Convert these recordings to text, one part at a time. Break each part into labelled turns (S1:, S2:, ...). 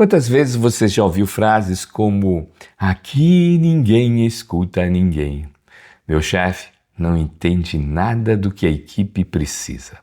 S1: Quantas vezes você já ouviu frases como aqui ninguém escuta ninguém? Meu chefe não entende nada do que a equipe precisa.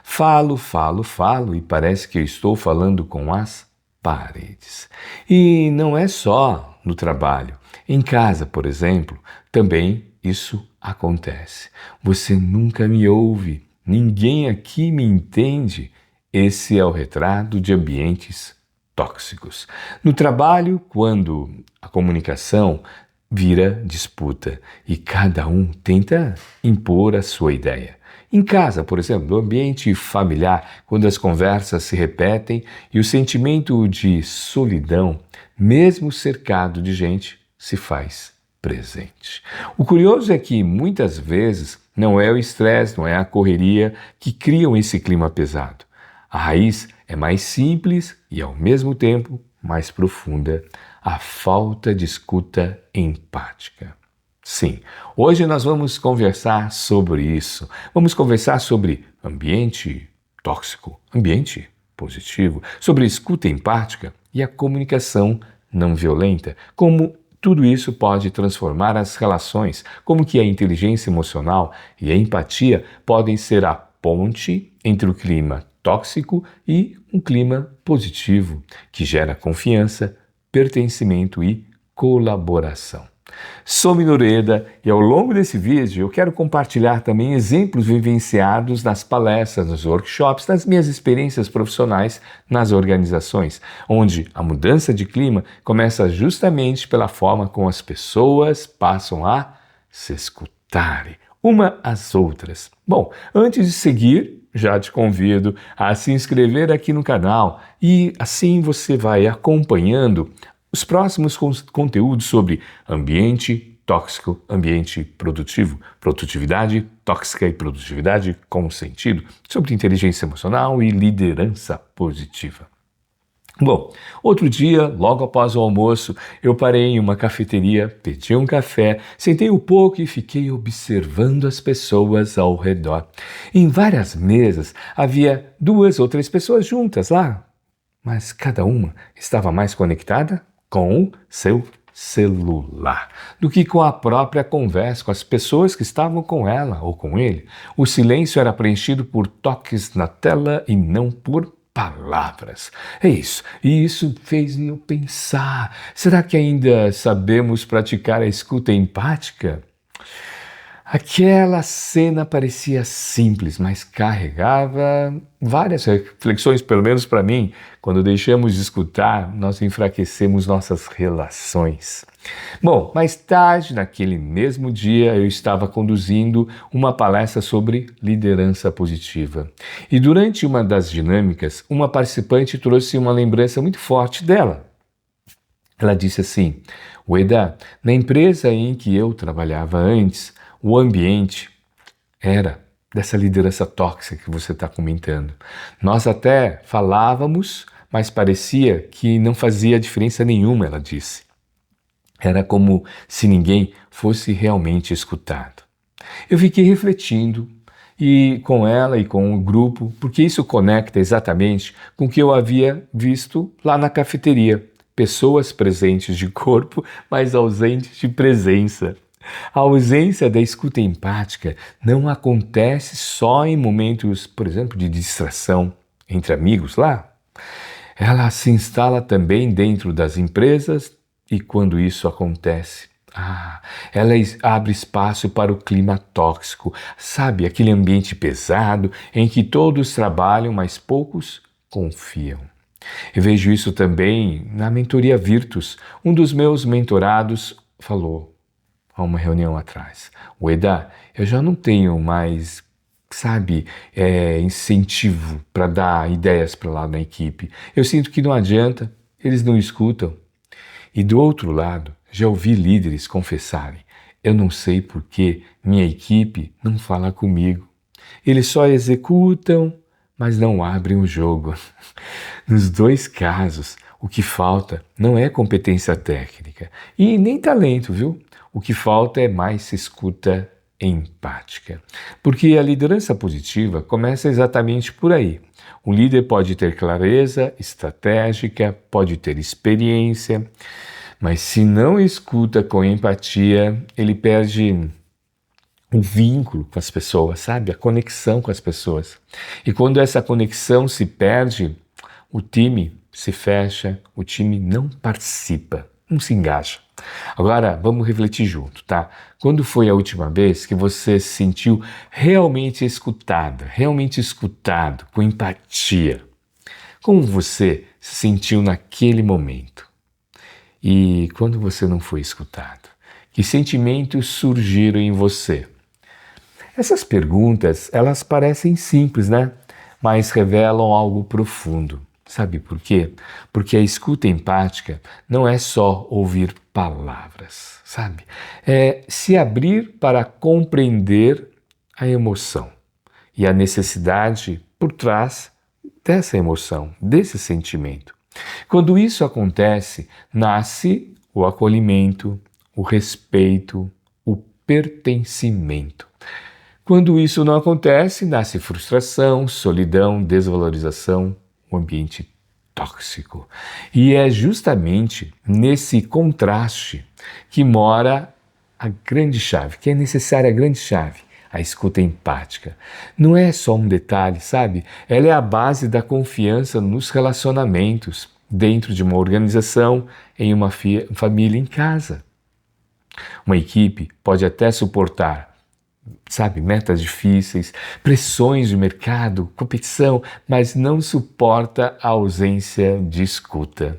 S1: Falo, falo, falo e parece que eu estou falando com as paredes. E não é só no trabalho. Em casa, por exemplo, também isso acontece. Você nunca me ouve, ninguém aqui me entende. Esse é o retrato de ambientes tóxicos. No trabalho, quando a comunicação vira disputa e cada um tenta impor a sua ideia. Em casa, por exemplo, no ambiente familiar, quando as conversas se repetem e o sentimento de solidão, mesmo cercado de gente, se faz presente. O curioso é que muitas vezes não é o estresse, não é a correria que criam esse clima pesado. A raiz é mais simples e, ao mesmo tempo, mais profunda, a falta de escuta empática. Sim, hoje nós vamos conversar sobre isso. Vamos conversar sobre ambiente tóxico, ambiente positivo, sobre escuta empática e a comunicação não violenta, como tudo isso pode transformar as relações, como que a inteligência emocional e a empatia podem ser a ponte entre o clima tóxico e um clima positivo, que gera confiança, pertencimento e colaboração. Sou Minureda e ao longo desse vídeo eu quero compartilhar também exemplos vivenciados nas palestras, nos workshops, nas minhas experiências profissionais nas organizações, onde a mudança de clima começa justamente pela forma como as pessoas passam a se escutarem uma às outras. Bom, antes de seguir, já te convido a se inscrever aqui no canal e assim você vai acompanhando os próximos conteúdos sobre ambiente tóxico, ambiente produtivo, produtividade tóxica e produtividade com sentido, sobre inteligência emocional e liderança positiva. Bom, outro dia, logo após o almoço, eu parei em uma cafeteria, pedi um café, sentei um pouco e fiquei observando as pessoas ao redor. Em várias mesas havia 2 ou 3 pessoas juntas lá, mas cada uma estava mais conectada com o seu celular do que com a própria conversa com as pessoas que estavam com ela ou com ele. O silêncio era preenchido por toques na tela e não por palavras. É isso. E isso fez eu pensar, será que ainda sabemos praticar a escuta empática? Aquela cena parecia simples, mas carregava várias reflexões, pelo menos para mim. Quando deixamos de escutar, nós enfraquecemos nossas relações. Bom, mais tarde, naquele mesmo dia, eu estava conduzindo uma palestra sobre liderança positiva. E durante uma das dinâmicas, uma participante trouxe uma lembrança muito forte dela. Ela disse assim: Ueda, na empresa em que eu trabalhava antes, o ambiente era dessa liderança tóxica que você está comentando. Nós até falávamos, mas parecia que não fazia diferença nenhuma, ela disse. Era como se ninguém fosse realmente escutado. Eu fiquei refletindo e com ela e com o grupo, porque isso conecta exatamente com o que eu havia visto lá na cafeteria. Pessoas presentes de corpo, mas ausentes de presença. A ausência da escuta empática não acontece só em momentos, por exemplo, de distração entre amigos lá. Ela se instala também dentro das empresas e quando isso acontece, ela abre espaço para o clima tóxico, sabe, aquele ambiente pesado em que todos trabalham, mas poucos confiam. Eu vejo isso também na mentoria Virtus. Um dos meus mentorados falou a uma reunião atrás: Ueda, eu já não tenho mais, sabe, incentivo para dar ideias para lá na equipe. Eu sinto que não adianta, eles não escutam. E do outro lado, já ouvi líderes confessarem: eu não sei por que minha equipe não fala comigo. Eles só executam, mas não abrem o jogo. Nos 2 casos, o que falta não é competência técnica e nem talento, viu? O que falta é mais escuta empática. Porque a liderança positiva começa exatamente por aí. Um líder pode ter clareza estratégica, pode ter experiência, mas se não escuta com empatia, ele perde o vínculo com as pessoas, sabe? A conexão com as pessoas. E quando essa conexão se perde, o time se fecha, o time não participa, não se engaja. Agora, vamos refletir junto, tá? Quando foi a última vez que você se sentiu realmente escutada, realmente escutado, com empatia? Como você se sentiu naquele momento? E quando você não foi escutado? Que sentimentos surgiram em você? Essas perguntas, elas parecem simples, né? Mas revelam algo profundo. Sabe por quê? Porque a escuta empática não é só ouvir palavras, sabe? É se abrir para compreender a emoção e a necessidade por trás dessa emoção, desse sentimento. Quando isso acontece, nasce o acolhimento, o respeito, o pertencimento. Quando isso não acontece, nasce frustração, solidão, desvalorização, um ambiente tóxico. E é justamente nesse contraste que mora a grande chave, que é necessária a grande chave, a escuta empática. Não é só um detalhe, sabe? Ela é a base da confiança nos relacionamentos, dentro de uma organização, em uma família, em casa. Uma equipe pode até suportar, sabe, metas difíceis, pressões de mercado, competição, mas não suporta a ausência de escuta.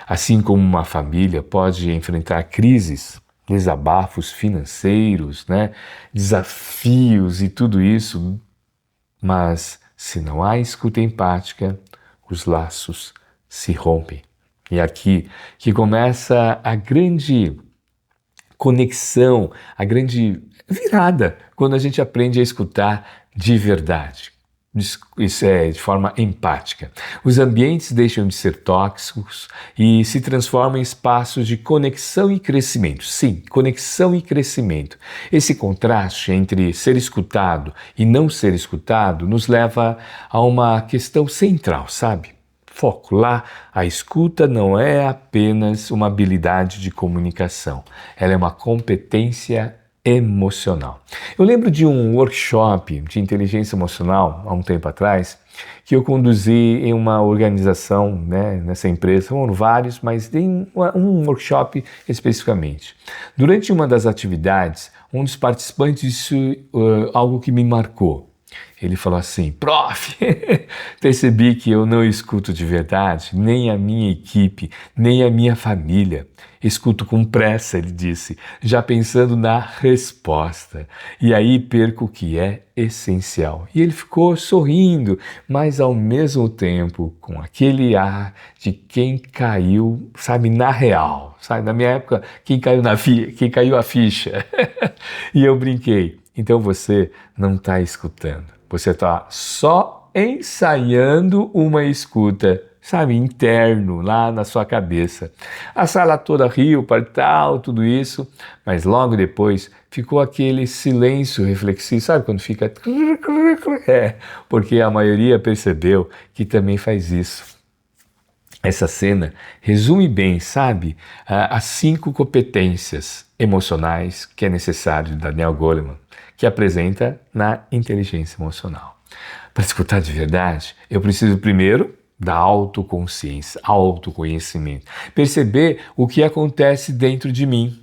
S1: Assim como uma família pode enfrentar crises, desabafos financeiros, né, desafios e tudo isso, mas se não há escuta empática, os laços se rompem. E é aqui que começa a grande conexão, a grande virada, quando a gente aprende a escutar de verdade. Isso é de forma empática. Os ambientes deixam de ser tóxicos e se transformam em espaços de conexão e crescimento. Sim, conexão e crescimento. Esse contraste entre ser escutado e não ser escutado nos leva a uma questão central, sabe? Foco lá, a escuta não é apenas uma habilidade de comunicação, ela é uma competência emocional. Eu lembro de um workshop de inteligência emocional há um tempo atrás que eu conduzi em uma organização, né, nessa empresa, foram vários, mas em um workshop especificamente. Durante uma das atividades, um dos participantes disse algo que me marcou. Ele falou assim: prof, percebi que eu não escuto de verdade nem a minha equipe, nem a minha família. Escuto com pressa, ele disse, já pensando na resposta. E aí perco o que é essencial. E ele ficou sorrindo, mas ao mesmo tempo com aquele ar de quem caiu, sabe, na real. Sabe, na minha época, quem caiu a ficha. E eu brinquei. Então você não está escutando, você está só ensaiando uma escuta, sabe, interno, lá na sua cabeça. A sala toda riu, tal, tudo isso, mas logo depois ficou aquele silêncio reflexivo, sabe quando fica... porque a maioria percebeu que também faz isso. Essa cena resume bem, sabe, as 5 competências emocionais que é necessário de Daniel Goleman, que apresenta na inteligência emocional. Para escutar de verdade, eu preciso primeiro da autoconsciência, autoconhecimento, perceber o que acontece dentro de mim.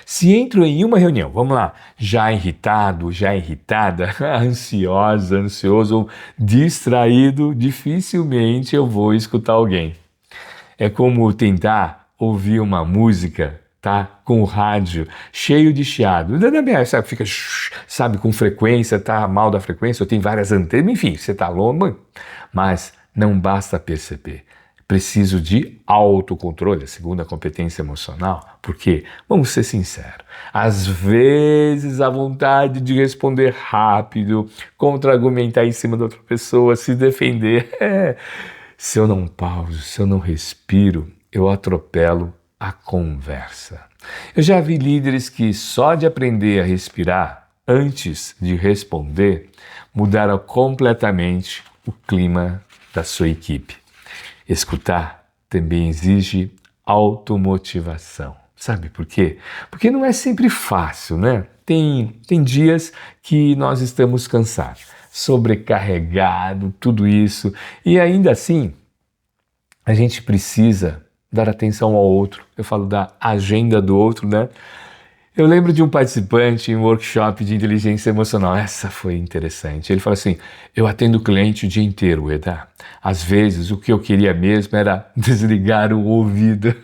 S1: Se entro em uma reunião, vamos lá, já irritado, já irritada, ansiosa, ansioso ou distraído, dificilmente eu vou escutar alguém. É como tentar ouvir uma música, tá, com o rádio cheio de chiado. Sabe, fica, sabe, com frequência, tá mal da frequência, ou tem várias antenas, enfim, você tá longe, mas não basta perceber. Preciso de autocontrole, a segunda competência emocional, porque, vamos ser sinceros, às vezes a vontade de responder rápido, contra-argumentar em cima da outra pessoa, se defender, se eu não pauso, se eu não respiro, eu atropelo a conversa. Eu já vi líderes que só de aprender a respirar antes de responder, mudaram completamente o clima da sua equipe. Escutar também exige automotivação. Sabe por quê? Porque não é sempre fácil, né? Tem dias que nós estamos cansados, sobrecarregados, tudo isso, e ainda assim a gente precisa dar atenção ao outro. Eu falo da agenda do outro, né? Eu lembro de um participante em um workshop de inteligência emocional. Essa foi interessante. Ele falou assim: eu atendo cliente o dia inteiro, Eda. Às vezes o que eu queria mesmo era desligar o ouvido.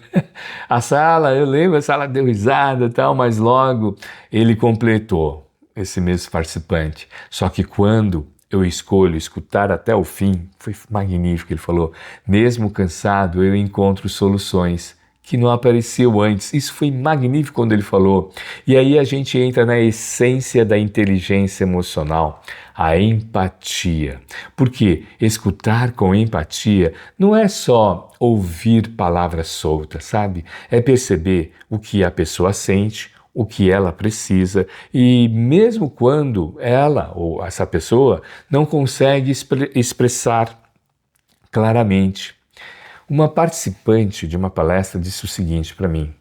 S1: Eu lembro, a sala deu risada e tal, mas logo ele completou, esse mesmo participante. Só que quando eu escolho escutar até o fim, foi magnífico. Ele falou: mesmo cansado, eu encontro soluções que não apareciam antes. Isso foi magnífico quando ele falou. E aí a gente entra na essência da inteligência emocional, a empatia. Porque escutar com empatia não é só ouvir palavras soltas, sabe? É perceber o que a pessoa sente, o que ela precisa, e mesmo quando ela ou essa pessoa não consegue expressar claramente. Uma participante de uma palestra disse o seguinte para mim: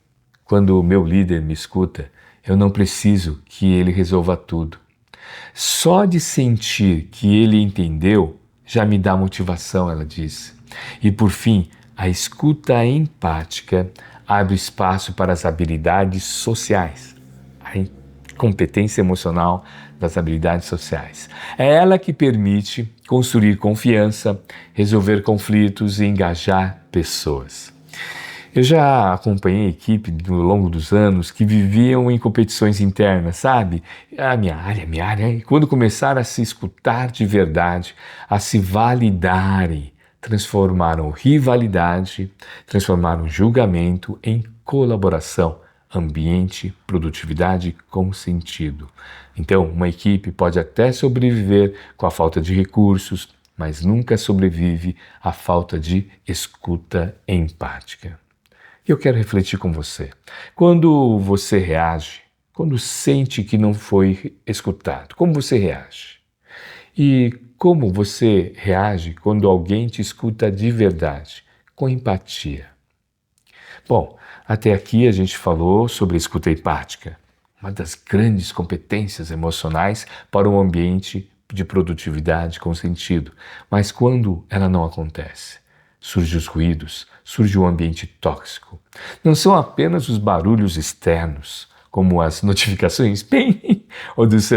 S1: quando o meu líder me escuta, eu não preciso que ele resolva tudo. Só de sentir que ele entendeu já me dá motivação, ela disse. E por fim, a escuta empática abre espaço para as habilidades sociais, a competência emocional das habilidades sociais. É ela que permite construir confiança, resolver conflitos e engajar pessoas. Eu já acompanhei equipe ao longo dos anos que viviam em competições internas, sabe? Minha área. E quando começaram a se escutar de verdade, a se validarem, transformaram rivalidade, transformaram julgamento em colaboração, ambiente, produtividade com sentido. Então, uma equipe pode até sobreviver com a falta de recursos, mas nunca sobrevive à falta de escuta empática. Eu quero refletir com você. Quando você reage, quando sente que não foi escutado, como você reage? E como você reage quando alguém te escuta de verdade, com empatia? Bom, até aqui a gente falou sobre escuta empática, uma das grandes competências emocionais para um ambiente de produtividade com sentido. Mas quando ela não acontece, surgem os ruídos, surge um ambiente tóxico. Não são apenas os barulhos externos, como as notificações pim, ou dos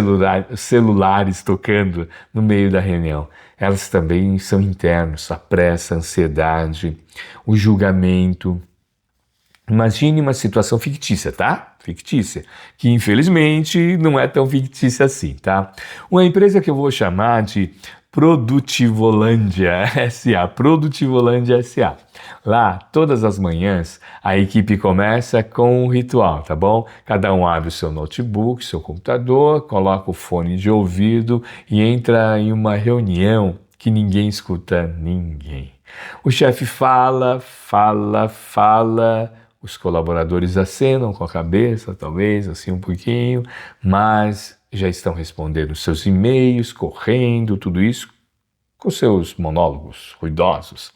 S1: celulares tocando no meio da reunião. Elas também são internos, a pressa, a ansiedade, o julgamento. Imagine uma situação fictícia, tá? Fictícia, que infelizmente não é tão fictícia assim, tá? Uma empresa que eu vou chamar de Produtivolândia S.A. Produtivolândia S.A. Lá, todas as manhãs, a equipe começa com um ritual, tá bom? Cada um abre o seu notebook, seu computador, coloca o fone de ouvido e entra em uma reunião que ninguém escuta ninguém. O chefe fala, os colaboradores acenam com a cabeça, talvez, assim um pouquinho, mas já estão respondendo seus e-mails, correndo, tudo isso com seus monólogos ruidosos.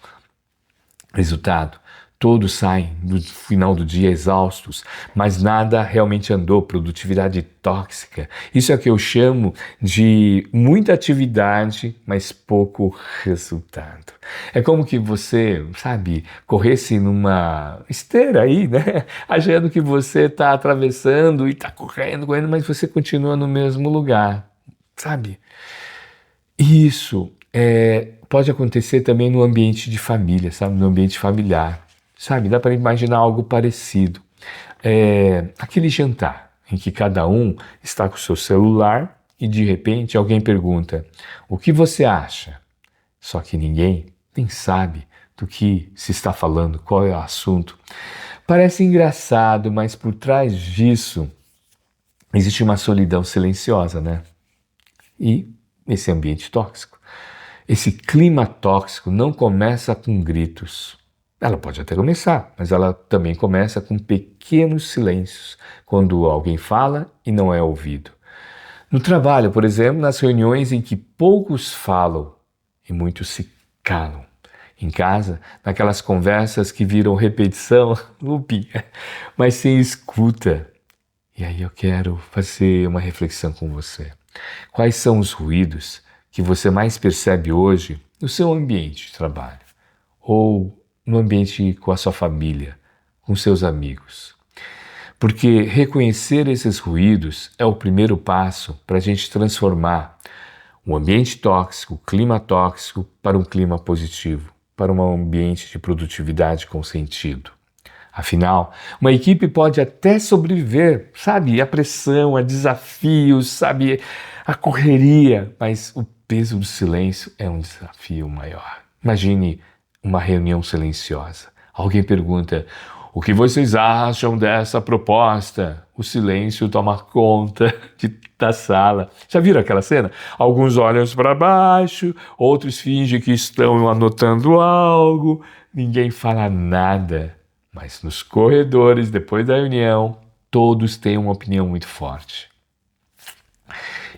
S1: Resultado, todos saem no final do dia exaustos, mas nada realmente andou, produtividade tóxica. Isso é o que eu chamo de muita atividade, mas pouco resultado. É como que você, sabe, corresse numa esteira aí, né? Achando que você está atravessando e está correndo, mas você continua no mesmo lugar, sabe? Isso pode acontecer também no ambiente de família, sabe? No ambiente familiar, sabe? Dá para imaginar algo parecido. Aquele jantar em que cada um está com o seu celular e de repente alguém pergunta: o que você acha? Só que ninguém nem sabe do que se está falando, qual é o assunto. Parece engraçado, mas por trás disso existe uma solidão silenciosa, né? E esse ambiente tóxico. Esse clima tóxico não começa com gritos. Ela pode até começar, mas ela também começa com pequenos silêncios, quando alguém fala e não é ouvido. No trabalho, por exemplo, nas reuniões em que poucos falam e muitos se calam. Em casa, naquelas conversas que viram repetição, looping, mas sem escuta. E aí eu quero fazer uma reflexão com você. Quais são os ruídos que você mais percebe hoje no seu ambiente de trabalho? Ou no ambiente com a sua família, com seus amigos? Porque reconhecer esses ruídos é o primeiro passo para a gente transformar um ambiente tóxico, clima tóxico, para um clima positivo, para um ambiente de produtividade com sentido. Afinal, uma equipe pode até sobreviver, sabe, à pressão, a desafios, sabe, a correria, mas o peso do silêncio é um desafio maior. Imagine uma reunião silenciosa. Alguém pergunta: o que vocês acham dessa proposta? O silêncio toma conta da sala. Já viram aquela cena? Alguns olham para baixo, outros fingem que estão anotando algo, ninguém fala nada. Mas nos corredores, depois da reunião, todos têm uma opinião muito forte.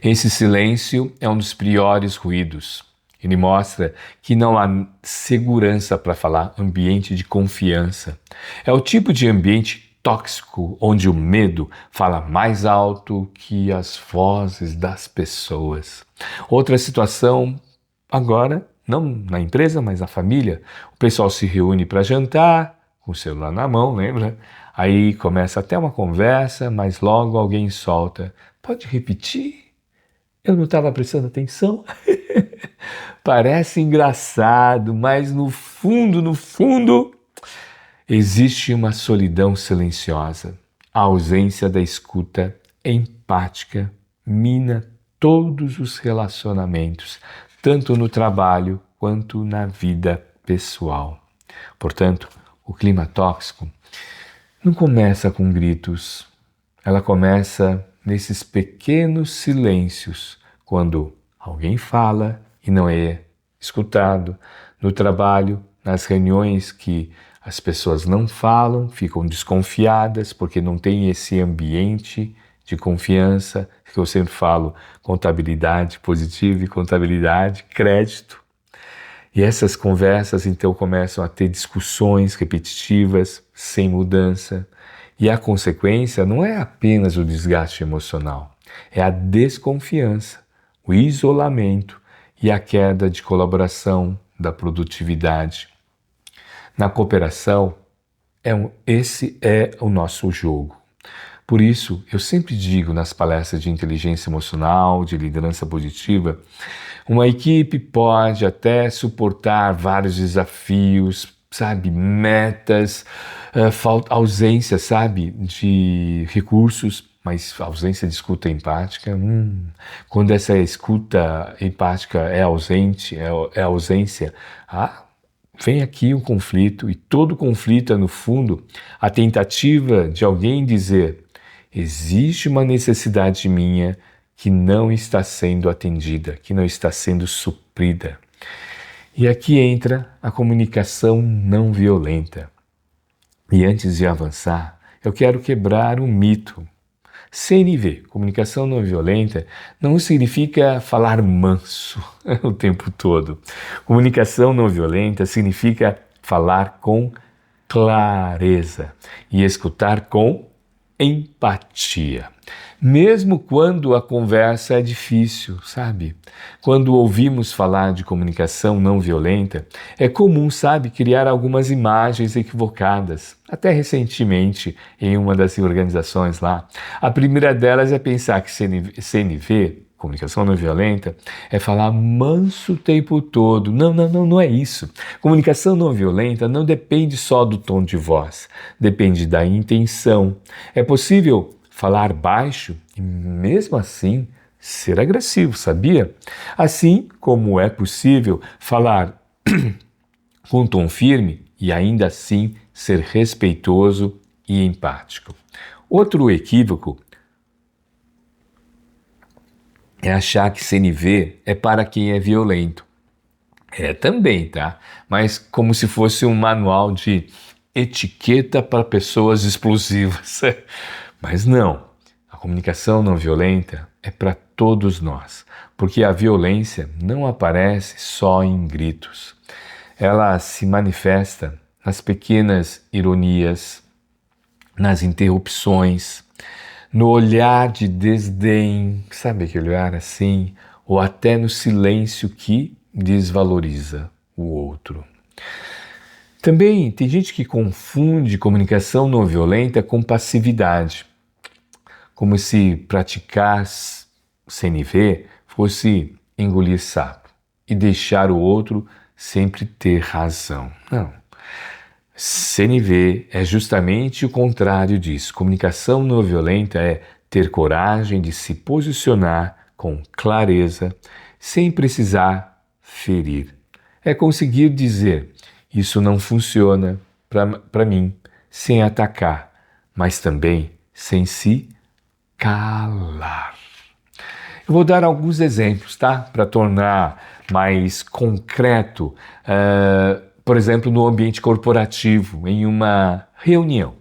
S1: Esse silêncio é um dos piores ruídos. Ele mostra que não há segurança para falar, ambiente de confiança. É o tipo de ambiente tóxico onde o medo fala mais alto que as vozes das pessoas. Outra situação agora, não na empresa, mas na família. O pessoal se reúne para jantar, com o celular na mão, lembra? Aí começa até uma conversa, mas logo alguém solta: pode repetir? Eu não estava prestando atenção. Parece engraçado, mas no fundo, existe uma solidão silenciosa. A ausência da escuta empática mina todos os relacionamentos, tanto no trabalho quanto na vida pessoal. Portanto, o clima tóxico não começa com gritos, ela começa nesses pequenos silêncios, quando alguém fala e não é escutado, no trabalho, nas reuniões que as pessoas não falam, ficam desconfiadas porque não tem esse ambiente de confiança, que eu sempre falo, contabilidade positiva e contabilidade, crédito. E essas conversas então começam a ter discussões repetitivas, sem mudança. E a consequência não é apenas o desgaste emocional, é a desconfiança, o isolamento e a queda de colaboração, da produtividade. Na cooperação, esse é o nosso jogo. Por isso, eu sempre digo nas palestras de inteligência emocional, de liderança positiva, uma equipe pode até suportar vários desafios, sabe, metas, ausência, sabe, de recursos, mas ausência de escuta empática, quando essa escuta empática é ausente, é ausência, vem aqui um conflito, e todo conflito é, no fundo, a tentativa de alguém dizer: existe uma necessidade minha que não está sendo atendida, que não está sendo suprida. E aqui entra a comunicação não violenta. E antes de avançar, eu quero quebrar um mito. CNV, comunicação não violenta, não significa falar manso o tempo todo. Comunicação não violenta significa falar com clareza e escutar com empatia. Mesmo quando a conversa é difícil, sabe? Quando ouvimos falar de comunicação não violenta, é comum, sabe, criar algumas imagens equivocadas. Até recentemente, em uma das organizações lá, a primeira delas é pensar que CNV, comunicação não violenta, é falar manso o tempo todo. Não é isso. Comunicação não violenta não depende só do tom de voz, depende da intenção. É possível falar baixo e, mesmo assim, ser agressivo, sabia? Assim como é possível falar com tom firme e ainda assim ser respeitoso e empático. Outro equívoco é achar que CNV é para quem é violento. É também, tá? Mas como se fosse um manual de etiqueta para pessoas explosivas. Mas não. A comunicação não violenta é para todos nós, porque a violência não aparece só em gritos. Ela se manifesta nas pequenas ironias, nas interrupções, no olhar de desdém, sabe aquele olhar assim, ou até no silêncio que desvaloriza o outro. Também tem gente que confunde comunicação não violenta com passividade, como se praticar CNV fosse engolir sapo e deixar o outro sempre ter razão. Não. CNV é justamente o contrário disso. Comunicação não violenta é ter coragem de se posicionar com clareza, sem precisar ferir. É conseguir dizer: isso não funciona para mim, sem atacar, mas também sem se calar. Eu vou dar alguns exemplos, tá? Para tornar mais concreto, por exemplo, no ambiente corporativo, em uma reunião.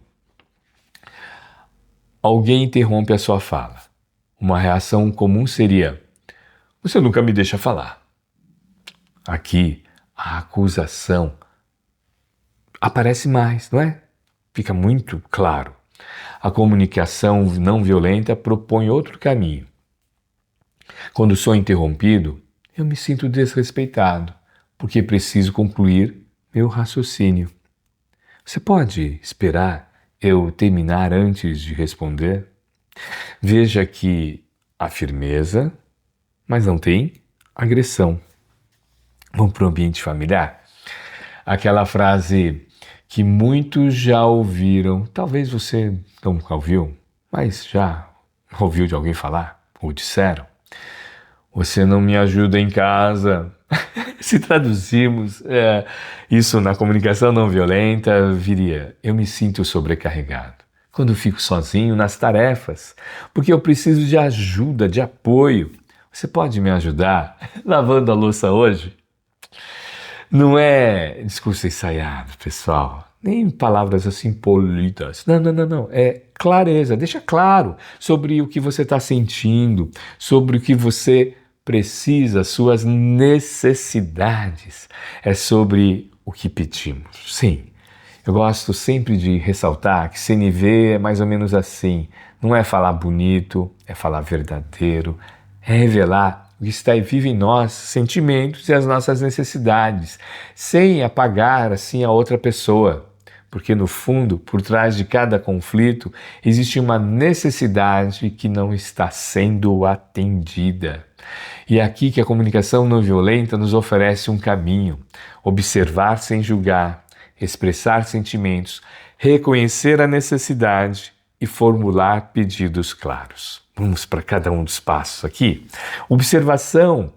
S1: Alguém interrompe a sua fala. Uma reação comum seria: você nunca me deixa falar. Aqui, a acusação aparece mais, não é? Fica muito claro. A comunicação não violenta propõe outro caminho. Quando sou interrompido, eu me sinto desrespeitado, porque preciso concluir meu raciocínio. Você pode esperar eu terminar antes de responder? Veja que há firmeza, mas não tem agressão. Vamos para o ambiente familiar? Aquela frase que muitos já ouviram, talvez você nunca ouviu, mas já ouviu de alguém falar, ou disseram: você não me ajuda em casa. Se traduzirmos isso na comunicação não violenta, viria: eu me sinto sobrecarregado quando fico sozinho nas tarefas, porque eu preciso de ajuda, de apoio. Você pode me ajudar lavando a louça hoje? Não é discurso ensaiado, pessoal, nem palavras assim polidas. Não. É clareza, deixa claro sobre o que você está sentindo, sobre o que você precisa, suas necessidades. É sobre o que pedimos. Sim, eu gosto sempre de ressaltar que CNV é mais ou menos assim. Não é falar bonito, é falar verdadeiro, é revelar o que está vivo em nós, sentimentos e as nossas necessidades, sem apagar assim a outra pessoa. Porque no fundo, por trás de cada conflito, existe uma necessidade que não está sendo atendida. E é aqui que a comunicação não violenta nos oferece um caminho: observar sem julgar, expressar sentimentos, reconhecer a necessidade e formular pedidos claros. Vamos para cada um dos passos aqui. Observação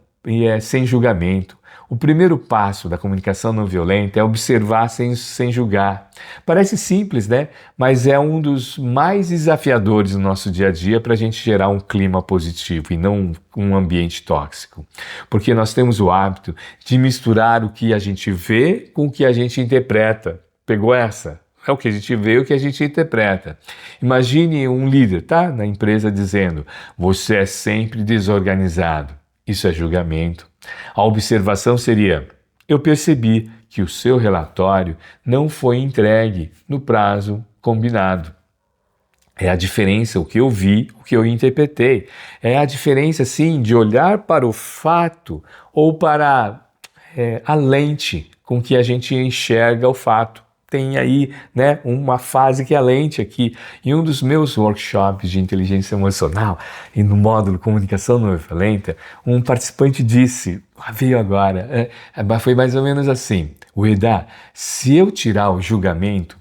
S1: sem julgamento. O primeiro passo da comunicação não violenta é observar sem julgar. Parece simples, né? Mas é um dos mais desafiadores no nosso dia a dia para a gente gerar um clima positivo e não um ambiente tóxico. Porque nós temos o hábito de misturar o que a gente vê com o que a gente interpreta. Pegou essa? É o que a gente vê e o que a gente interpreta. Imagine um líder, tá? Na empresa dizendo: você é sempre desorganizado. Isso é julgamento. A observação seria: eu percebi que o seu relatório não foi entregue no prazo combinado. É a diferença, o que eu vi, o que eu interpretei. É a diferença, sim, de olhar para o fato ou para a lente com que a gente enxerga o fato. Tem aí, né, uma fase que é a lente aqui. Em um dos meus workshops de inteligência emocional e no módulo comunicação não violenta, um participante disse, veio agora, foi mais ou menos assim: Ueda, se eu tirar o julgamento,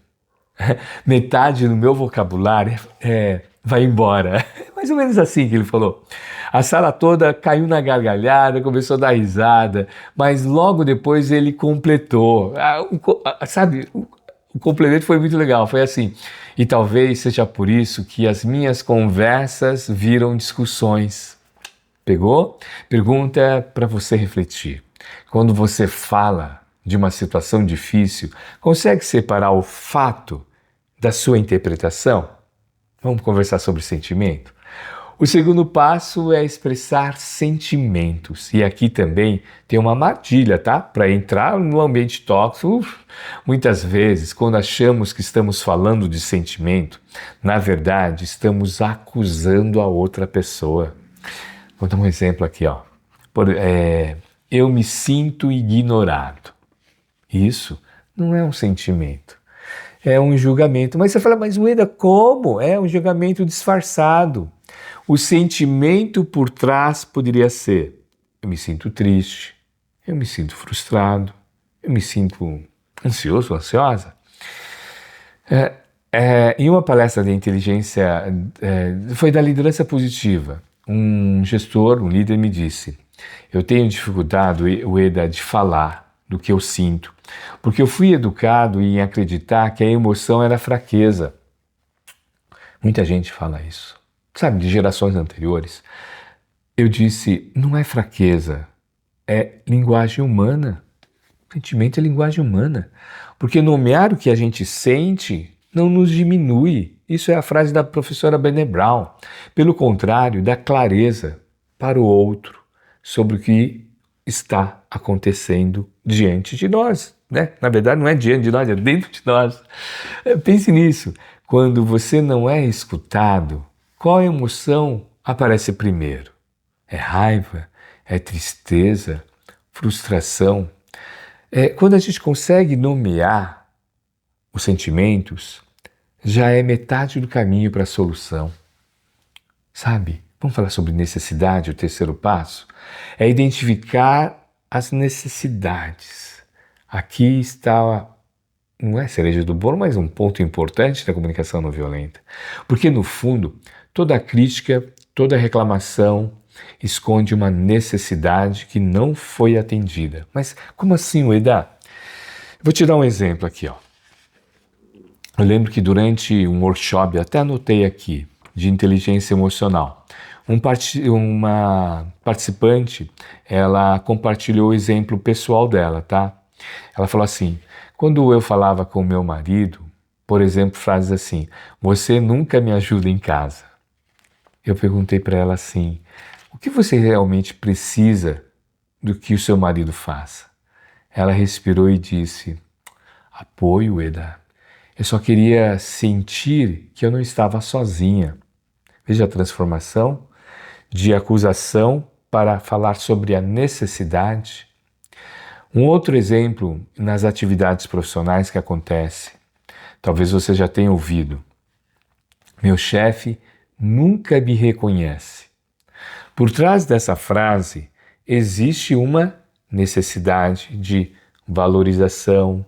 S1: metade do meu vocabulário vai embora. Mais ou menos assim que ele falou. A sala toda caiu na gargalhada, começou a dar risada, mas logo depois ele completou. Sabe, o complemento foi muito legal, foi assim: e talvez seja por isso que as minhas conversas viram discussões. Pegou? Pergunta para você refletir. Quando você fala de uma situação difícil, consegue separar o fato da sua interpretação? Vamos conversar sobre sentimento? O segundo passo é expressar sentimentos. E aqui também tem uma armadilha, tá? Para entrar no ambiente tóxico, muitas vezes, quando achamos que estamos falando de sentimento, na verdade, estamos acusando a outra pessoa. Vou dar um exemplo aqui, ó. Eu me sinto ignorado. Isso não é um sentimento, é um julgamento. Mas você fala, mas Ueda, como? É um julgamento disfarçado. O sentimento por trás poderia ser: eu me sinto triste, eu me sinto frustrado, eu me sinto ansioso, ansiosa. Em uma palestra de inteligência, foi da liderança positiva, um gestor, um líder me disse: eu tenho dificuldade, Ueda, de falar do que eu sinto, porque eu fui educado em acreditar que a emoção era fraqueza. Muita gente fala isso. Sabe, de gerações anteriores. Eu disse, não é fraqueza, é linguagem humana. Sentimento é linguagem humana. Porque nomear o que a gente sente não nos diminui. Isso é a frase da professora Brené Brown. Pelo contrário, dá clareza para o outro sobre o que está acontecendo diante de nós, né? Na verdade, não é diante de nós, é dentro de nós. Pense nisso. Quando você não é escutado, qual emoção aparece primeiro? É raiva? É tristeza? Frustração? Quando a gente consegue nomear os sentimentos, já é metade do caminho para a solução. Sabe? Vamos falar sobre necessidade, o terceiro passo? É identificar as necessidades. Aqui está, não é cereja do bolo, mas um ponto importante da comunicação não violenta. Porque, no fundo, toda crítica, toda reclamação esconde uma necessidade que não foi atendida. Mas como assim, Ueda? Vou te dar um exemplo aqui, ó. Eu lembro que durante um workshop, até anotei aqui, de inteligência emocional, uma participante, ela compartilhou o exemplo pessoal dela, tá? Ela falou assim: quando eu falava com meu marido, por exemplo, frases assim: você nunca me ajuda em casa. Eu perguntei para ela assim: o que você realmente precisa do que o seu marido faça? Ela respirou e disse: apoio, Ueda. Eu só queria sentir que eu não estava sozinha. Veja a transformação de acusação para falar sobre a necessidade. Um outro exemplo nas atividades profissionais que acontece, talvez você já tenha ouvido: meu chefe nunca me reconhece. Por trás dessa frase existe uma necessidade de valorização,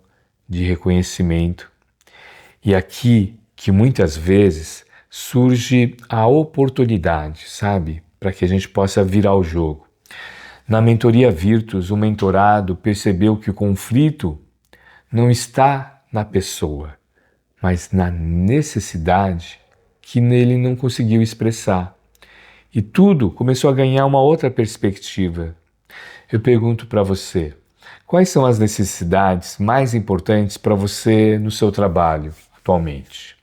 S1: de reconhecimento. E aqui que muitas vezes surge a oportunidade, sabe? Para que a gente possa virar o jogo. Na mentoria Virtus, o mentorado percebeu que o conflito não está na pessoa, mas na necessidade que nele não conseguiu expressar. E tudo começou a ganhar uma outra perspectiva. Eu pergunto para você, quais são as necessidades mais importantes para você no seu trabalho atualmente?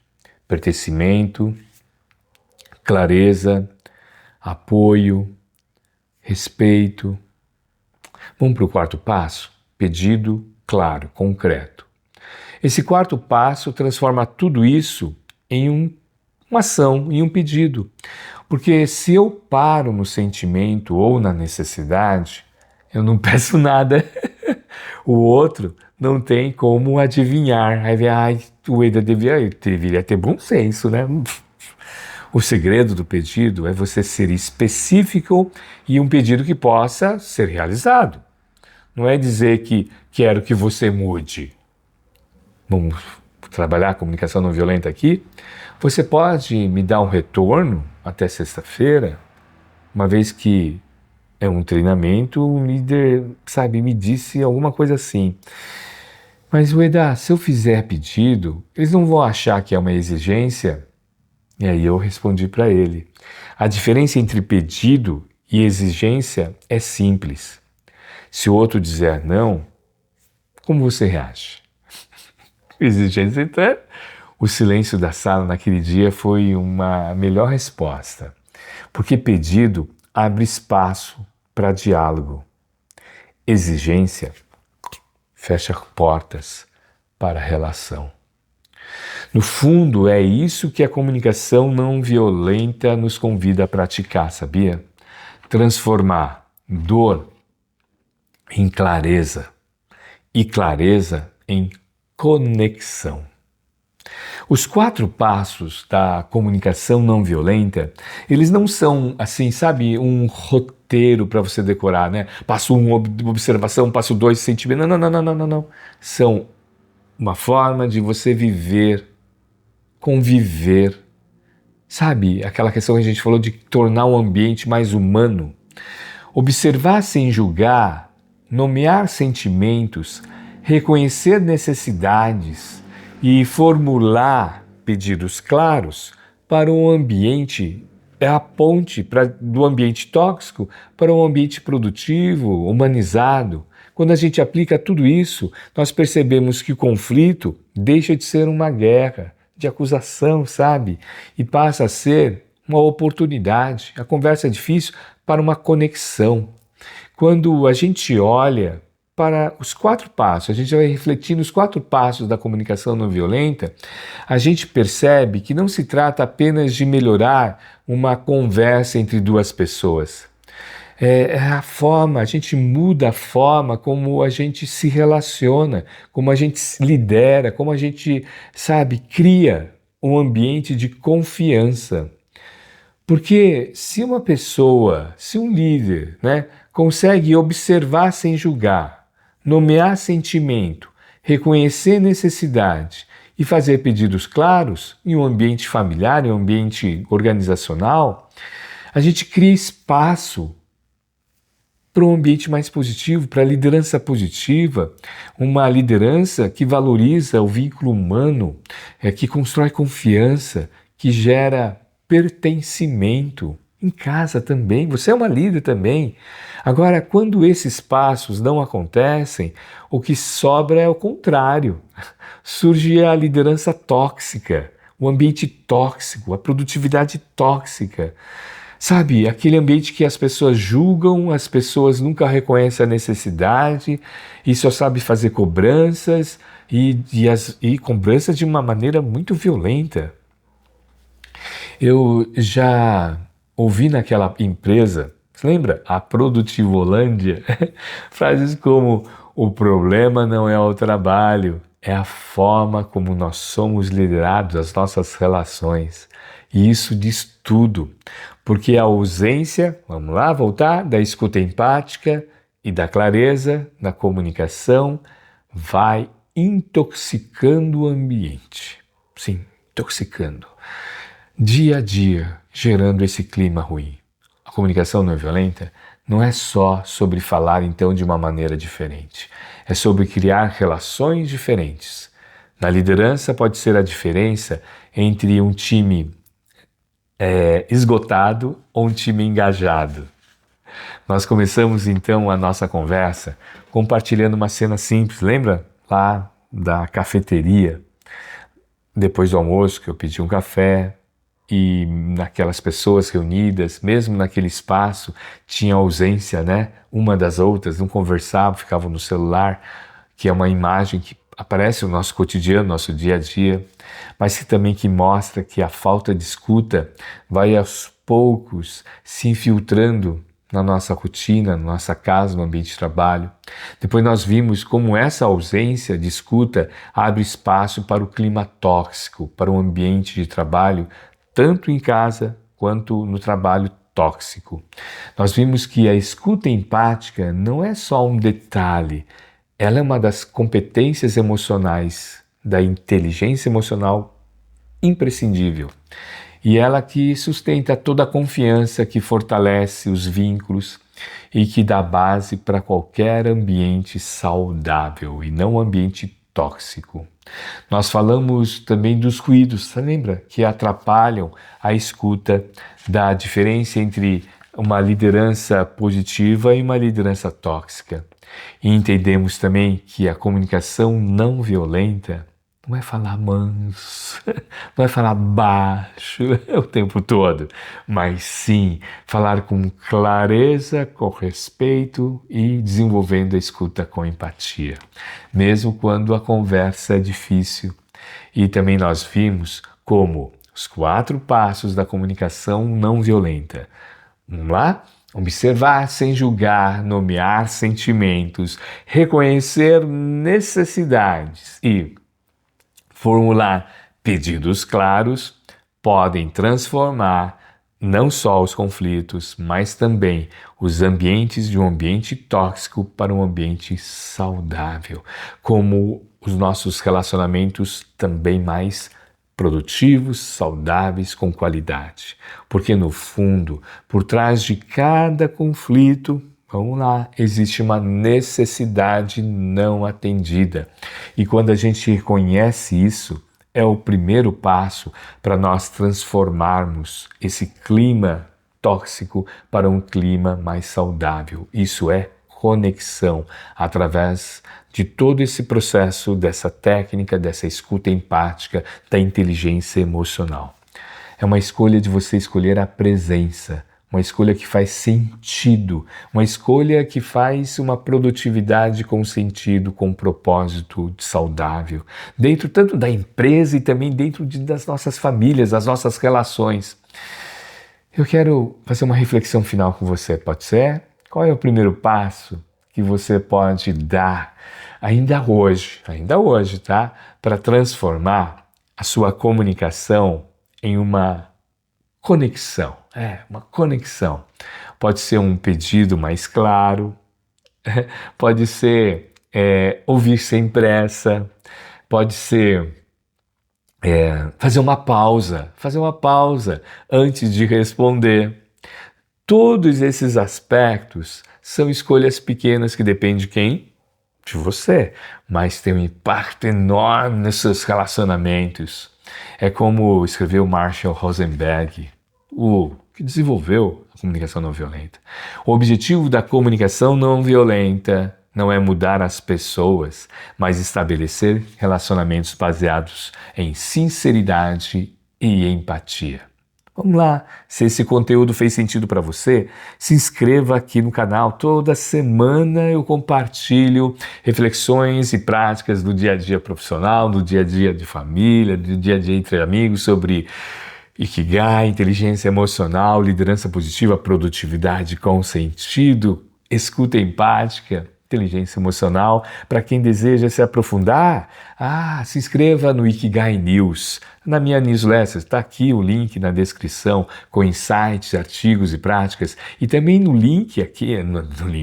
S1: Pertencimento, clareza, apoio, respeito. Vamos para o quarto passo? Pedido claro, concreto. Esse quarto passo transforma tudo isso em uma ação, em um pedido. Porque se eu paro no sentimento ou na necessidade, eu não peço nada. O outro não tem como adivinhar. Aí vem, o Ueda deveria ter bom senso, né? O segredo do pedido é você ser específico e um pedido que possa ser realizado. Não é dizer que quero que você mude. Vamos trabalhar a comunicação não violenta aqui? Você pode me dar um retorno até sexta-feira, uma vez que é um treinamento, o líder, sabe, me disse alguma coisa assim. Mas, Ueda, se eu fizer pedido, eles não vão achar que é uma exigência? E aí eu respondi para ele: a diferença entre pedido e exigência é simples. Se o outro dizer não, como você reage? Exigência, então, o silêncio da sala naquele dia foi uma melhor resposta. Porque pedido abre espaço para diálogo. Exigência fecha portas para a relação. No fundo, é isso que a comunicação não violenta nos convida a praticar, sabia? Transformar dor em clareza e clareza em conexão. Os 4 passos da comunicação não violenta, eles não são, assim, sabe, um roteiro para você decorar, né? Passo 1, observação, passo 2, sentimento. Não. São uma forma de você viver, conviver, sabe? Aquela questão que a gente falou de tornar o ambiente mais humano. Observar sem julgar, nomear sentimentos, reconhecer necessidades e formular pedidos claros para um ambiente, é a ponte do ambiente tóxico para um ambiente produtivo, humanizado. Quando a gente aplica tudo isso, nós percebemos que o conflito deixa de ser uma guerra de acusação, sabe? E passa a ser uma oportunidade. A conversa é difícil para uma conexão. Quando a gente olha para os 4 passos, a gente vai refletir nos 4 passos da comunicação não violenta, a gente percebe que não se trata apenas de melhorar uma conversa entre 2 pessoas. É a forma, a gente muda a forma como a gente se relaciona, como a gente se lidera, como a gente, sabe, cria um ambiente de confiança. Porque se uma pessoa, se um líder, né, consegue observar sem julgar, nomear sentimento, reconhecer necessidade e fazer pedidos claros em um ambiente familiar, em um ambiente organizacional, a gente cria espaço para um ambiente mais positivo, para a liderança positiva, uma liderança que valoriza o vínculo humano, que constrói confiança, que gera pertencimento. Em casa também, você é uma líder também. Agora, quando esses passos não acontecem, o que sobra é o contrário. Surge a liderança tóxica, o ambiente tóxico, a produtividade tóxica. Sabe, aquele ambiente que as pessoas julgam, as pessoas nunca reconhecem a necessidade e só sabe fazer cobranças e cobranças de uma maneira muito violenta. Eu já ouvi naquela empresa, você lembra? A Produtivolândia, frases como: o problema não é o trabalho, é a forma como nós somos liderados, as nossas relações. E isso diz tudo, porque a ausência, vamos lá, voltar, da escuta empática e da clareza na comunicação vai intoxicando o ambiente. Sim, intoxicando. Dia a dia, gerando esse clima ruim. A comunicação não violenta não é só sobre falar então de uma maneira diferente. É sobre criar relações diferentes. Na liderança pode ser a diferença entre um time esgotado ou um time engajado. Nós começamos então a nossa conversa compartilhando uma cena simples, lembra? Lá da cafeteria, depois do almoço que eu pedi um café e naquelas pessoas reunidas, mesmo naquele espaço, tinha ausência, né? Uma das outras, não conversavam, ficavam no celular, que é uma imagem que aparece no nosso cotidiano, no nosso dia a dia, mas que também que mostra que a falta de escuta vai aos poucos se infiltrando na nossa rotina, na nossa casa, no ambiente de trabalho. Depois nós vimos como essa ausência de escuta abre espaço para o clima tóxico, para um ambiente de trabalho, tanto em casa quanto no trabalho tóxico. Nós vimos que a escuta empática não é só um detalhe, ela é uma das competências emocionais, da inteligência emocional imprescindível. E ela que sustenta toda a confiança, que fortalece os vínculos e que dá base para qualquer ambiente saudável e não ambiente tóxico. Nós falamos também dos ruídos, você lembra? Que atrapalham a escuta, da diferença entre uma liderança positiva e uma liderança tóxica. E entendemos também que a comunicação não violenta não é falar manso, não é falar baixo o tempo todo, mas sim falar com clareza, com respeito e desenvolvendo a escuta com empatia, mesmo quando a conversa é difícil. E também nós vimos como os 4 passos da comunicação não violenta. Vamos lá? Observar sem julgar, nomear sentimentos, reconhecer necessidades e formular pedidos claros podem transformar não só os conflitos, mas também os ambientes de um ambiente tóxico para um ambiente saudável, como os nossos relacionamentos também mais produtivos, saudáveis, com qualidade. Porque no fundo, por trás de cada conflito, vamos lá, existe uma necessidade não atendida. E quando a gente reconhece isso, é o primeiro passo para nós transformarmos esse clima tóxico para um clima mais saudável. Isso é conexão através de todo esse processo, dessa técnica, dessa escuta empática, da inteligência emocional. É uma escolha de você escolher a presença, uma escolha que faz sentido, uma escolha que faz uma produtividade com sentido, com propósito saudável, dentro tanto da empresa e também dentro das nossas famílias, das nossas relações. Eu quero fazer uma reflexão final com você, pode ser? Qual é o primeiro passo que você pode dar ainda hoje, tá? Para transformar a sua comunicação em uma conexão. Uma conexão. Pode ser um pedido mais claro, pode ser ouvir sem pressa, pode ser fazer uma pausa antes de responder. Todos esses aspectos são escolhas pequenas que dependem de quem? De você, mas tem um impacto enorme nos seus relacionamentos. É como escreveu Marshall Rosenberg, o que desenvolveu a comunicação não violenta. O objetivo da comunicação não violenta não é mudar as pessoas, mas estabelecer relacionamentos baseados em sinceridade e empatia. Vamos lá, se esse conteúdo fez sentido para você, se inscreva aqui no canal. Toda semana eu compartilho reflexões e práticas do dia a dia profissional, do dia a dia de família, do dia a dia entre amigos sobre Ikigai, inteligência emocional, liderança positiva, produtividade com sentido, escuta empática, inteligência emocional. Para quem deseja se aprofundar, se inscreva no Ikigai News, na minha newsletter. Está aqui o link na descrição com insights, artigos e práticas. E também no link aqui,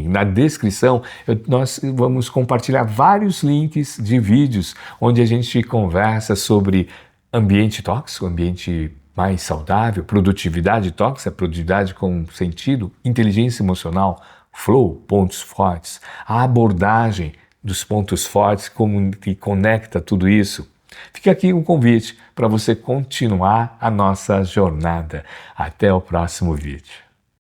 S1: na descrição, nós vamos compartilhar vários links de vídeos onde a gente conversa sobre ambiente tóxico, ambiente mais saudável, produtividade tóxica, produtividade com sentido, inteligência emocional, flow, pontos fortes, a abordagem dos pontos fortes, como que conecta tudo isso. Fica aqui um convite para você continuar a nossa jornada. Até o próximo vídeo.